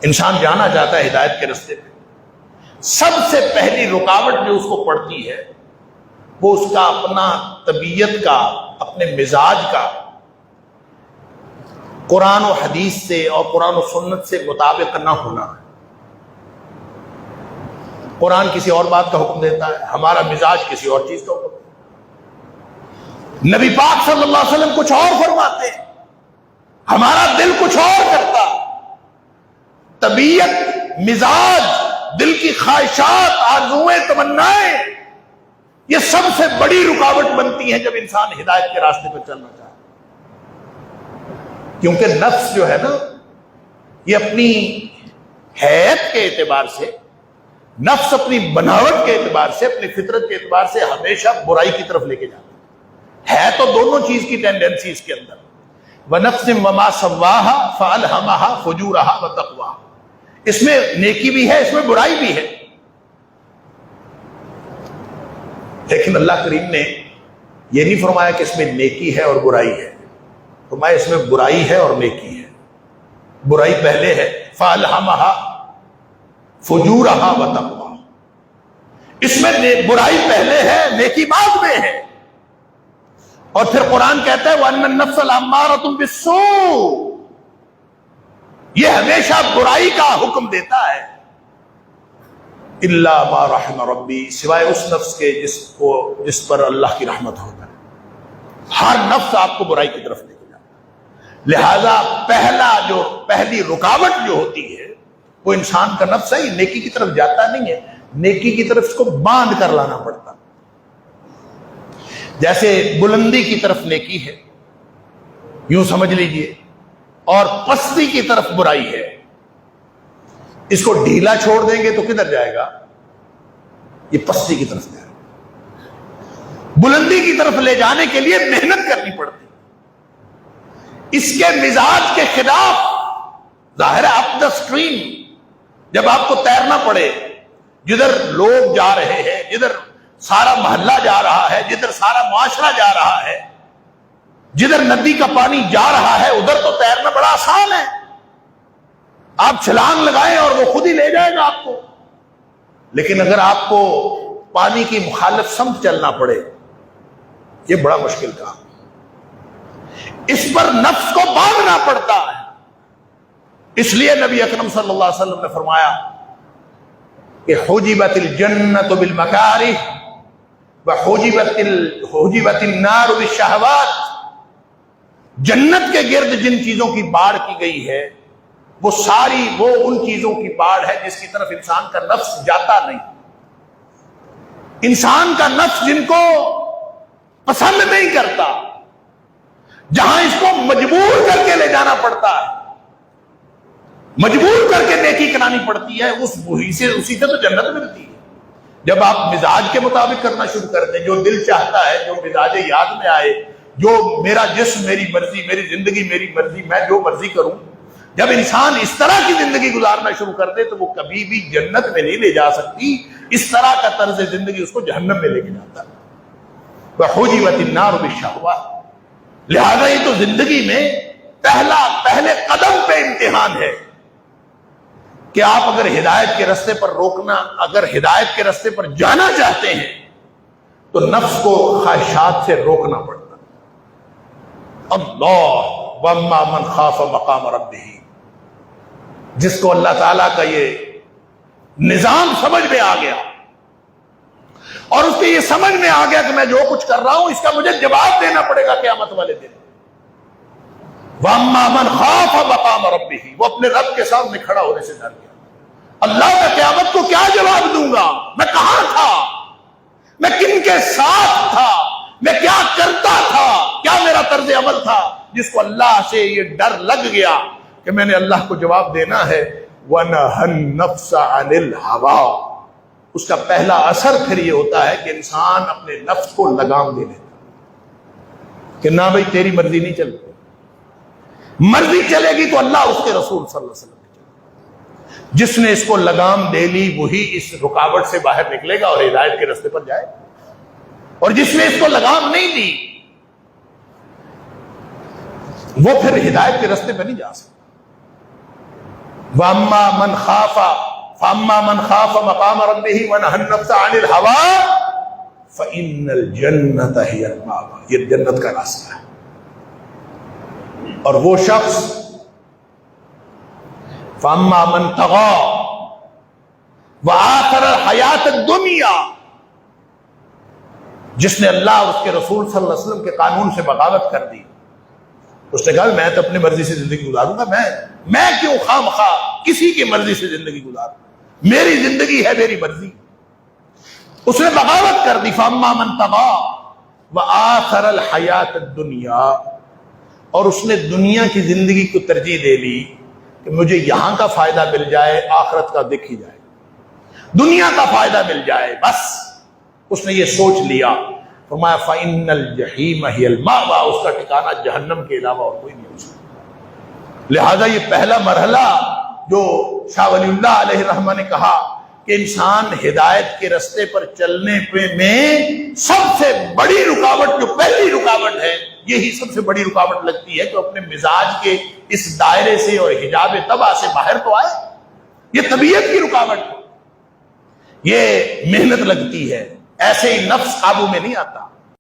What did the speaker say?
انسان جانا چاہتا ہے ہدایت کے راستے پہ، سب سے پہلی رکاوٹ جو اس کو پڑتی ہے وہ اس کا اپنا طبیعت کا، اپنے مزاج کا قرآن و حدیث سے اور قرآن و سنت سے مطابق نہ ہونا ہے۔ قرآن کسی اور بات کا حکم دیتا ہے، ہمارا مزاج کسی اور چیز کا حکم دیتا ہے۔ نبی پاک صلی اللہ علیہ وسلم کچھ اور فرماتے ہیں، ہمارا دل کچھ اور کرتا ہے۔ طبیعت، مزاج، دل کی خواہشات، آرزوئیں، تمنائیں، یہ سب سے بڑی رکاوٹ بنتی ہیں جب انسان ہدایت کے راستے پر چلنا چاہتا ہے۔ کیونکہ نفس جو ہے نا، یہ اپنی حیت کے اعتبار سے، نفس اپنی بناوٹ کے اعتبار سے، اپنی فطرت کے اعتبار سے ہمیشہ برائی کی طرف لے کے جاتا ہے تو دونوں چیز کی ٹینڈنسی اس کے اندر۔ وَنَفْسٍ وَمَا سَوَّاهَا فَأَلْهَمَهَا فُجُورَهَا وَتَقْوَاهَا، اس میں نیکی بھی ہے، اس میں برائی بھی ہے، لیکن اللہ کریم نے یہ نہیں فرمایا کہ اس میں نیکی ہے اور برائی ہے، فرمایا اس میں برائی ہے اور نیکی ہے۔ برائی پہلے ہے، فَأَلْهَمَهَا فُجُورَهَا وَتَقْوَاهَا، اس میں برائی پہلے ہے، نیکی بعد میں ہے۔ اور پھر قرآن کہتا ہے وَأَنَّ النَّفْسَ لَأَمَّارَةٌ بِالسُّوءِ، یہ ہمیشہ برائی کا حکم دیتا ہے، إِلَّا مَا رَحِمَ رَبِّي، سوائے اس نفس کے جس پر اللہ کی رحمت ہوتا ہے۔ ہر نفس آپ کو برائی کی طرف لے کے جاتا ہے، لہذا پہلی رکاوٹ جو ہوتی ہے وہ انسان کا نفس ہے، نیکی کی طرف جاتا نہیں ہے، نیکی کی طرف اس کو باندھ کر لانا پڑتا۔ جیسے بلندی کی طرف نیکی ہے، یوں سمجھ لیجئے، اور پستی کی طرف برائی ہے۔ اس کو ڈھیلا چھوڑ دیں گے تو کدھر جائے گا؟ یہ پستی کی طرف جائے گا۔ بلندی کی طرف لے جانے کے لیے محنت کرنی پڑتی، اس کے مزاج کے خلاف ظاہر ہے اپ دا اسٹریم، جب آپ کو تیرنا پڑے، جدھر لوگ جا رہے ہیں، جدھر سارا محلہ جا رہا ہے، جدھر سارا معاشرہ جا رہا ہے، جدھر ندی کا پانی جا رہا ہے، ادھر تو تیرنا بڑا آسان ہے، آپ چھلانگ لگائیں اور وہ خود ہی لے جائے گا آپ کو۔ لیکن اگر آپ کو پانی کی مخالف سمت چلنا پڑے، یہ بڑا مشکل کام، اس پر نفس کو باندھنا پڑتا ہے۔ اس لیے نبی اکرم صلی اللہ علیہ وسلم نے فرمایا کہ حجبت الجنت بالمکارہ وحجبت النار بالشہوات، جنت کے گرد جن چیزوں کی باڑ کی گئی ہے وہ ان چیزوں کی باڑ ہے جس کی طرف انسان کا نفس جاتا نہیں۔ انسان کا نفس جن کو پسند نہیں کرتا، جہاں اس کو مجبور کر کے لے جانا پڑتا ہے، مجبور کر کے نیکی کرانی پڑتی ہے، اسی سے تو جنت ملتی ہے۔ جب آپ مزاج کے مطابق کرنا شروع کر دیں، جو دل چاہتا ہے، جو مزاج یاد میں آئے، جو میرا جسم میری مرضی، میری زندگی میری مرضی، میں جو مرضی کروں، جب انسان اس طرح کی زندگی گزارنا شروع کر دے تو وہ کبھی بھی جنت میں نہیں لے جا سکتی، اس طرح کا طرز زندگی اس کو جہنم میں لے کے جاتا ہے۔ وَحُجِبَتِ النَّارُ بِالشَّهْوَاتِ، لہذا یہ تو زندگی میں پہلے قدم پہ امتحان ہے کہ آپ اگر ہدایت کے راستے پر اگر ہدایت کے راستے پر جانا چاہتے ہیں تو نفس کو خواہشات سے روکنا پڑتا ہے۔ اللہ وَأَمَّا مَنْ خَافَ مَقَامَ رَبِّهِ، جس کو اللہ تعالیٰ کا یہ نظام سمجھ میں آ گیا اور اس کے یہ سمجھ میں آ گیا کہ میں جو کچھ کر رہا ہوں اس کا مجھے جواب دینا پڑے گا قیامت والے دن۔ وَأَمَّا مَنْ خَافَ مَقَامَ رَبِّهِ، وہ اپنے رب کے سامنے کھڑا ہونے سے ڈر گیا، اللہ میں قیامت کو کیا جواب دوں گا، میں کہاں تھا، میں کن کے ساتھ تھا، میں کیا کرتا تھا، کیا میرا طرز عمل تھا، جس کو اللہ سے یہ ڈر لگ گیا کہ میں نے اللہ کو جواب دینا ہے۔ وَنَهَى النَّفْسَ عَنِ الْهَوَىٰ، اس کا پہلا اثر پھر یہ ہوتا ہے کہ انسان اپنے نفس کو لگام دے دیتا کہ نہ بھائی تیری مرضی نہیں چلتی، مرضی چلے گی تو اللہ اس کے رسول صلی اللہ علیہ وسلم نے چلے، جس نے اس کو لگام دے لی وہی اس رکاوٹ سے باہر نکلے گا اور ہدایت کے راستے پر جائے، اور جس نے اس کو لگام نہیں دی وہ پھر ہدایت کے راستے پہ نہیں جا سکتا۔ واما من خاف فاما من خاف مقام ربه ونهى النفس عن الهوى فان الجنۃ هی المأوى، یہ جنت کا راستہ ہے۔ اور وہ شخص فاما من طغى وآثر الحیات الدنیا، جس نے اللہ اور اس کے رسول صلی اللہ علیہ وسلم کے قانون سے بغاوت کر دی، اس نے کہا میں تو اپنی مرضی سے زندگی گزاروں گا، میں کیوں خواہ مخواہ کسی کی مرضی سے زندگی گزاروں، میری زندگی ہے میری مرضی، اس نے بغاوت کر دی۔ فاما من طغى وآثر الحیات الدنیا، اور اس نے دنیا کی زندگی کو ترجیح دے لی کہ مجھے یہاں کا فائدہ مل جائے، آخرت کا دکھ ہی جائے، دنیا کا فائدہ مل جائے، بس اس نے یہ سوچ لیا۔ فرمایا فَإِنَّ الْجَحِيمَ هِيَ الْمَأْوَى، اس کا ٹھکانہ جہنم کے علاوہ اور کوئی نہیں ہو سکتا۔ لہذا یہ پہلا مرحلہ جو شاہ ولی اللہ علیہ الرحمہ نے کہا کہ انسان ہدایت کے رستے پر چلنے میں سب سے بڑی رکاوٹ، جو پہلی رکاوٹ ہے، یہی سب سے بڑی رکاوٹ لگتی ہے کہ اپنے مزاج کے اس دائرے سے اور حجاب طبع سے باہر تو آئے۔ یہ طبیعت کی رکاوٹ ہے، یہ محنت لگتی ہے، ایسے ہی نفس قابو میں نہیں آتا۔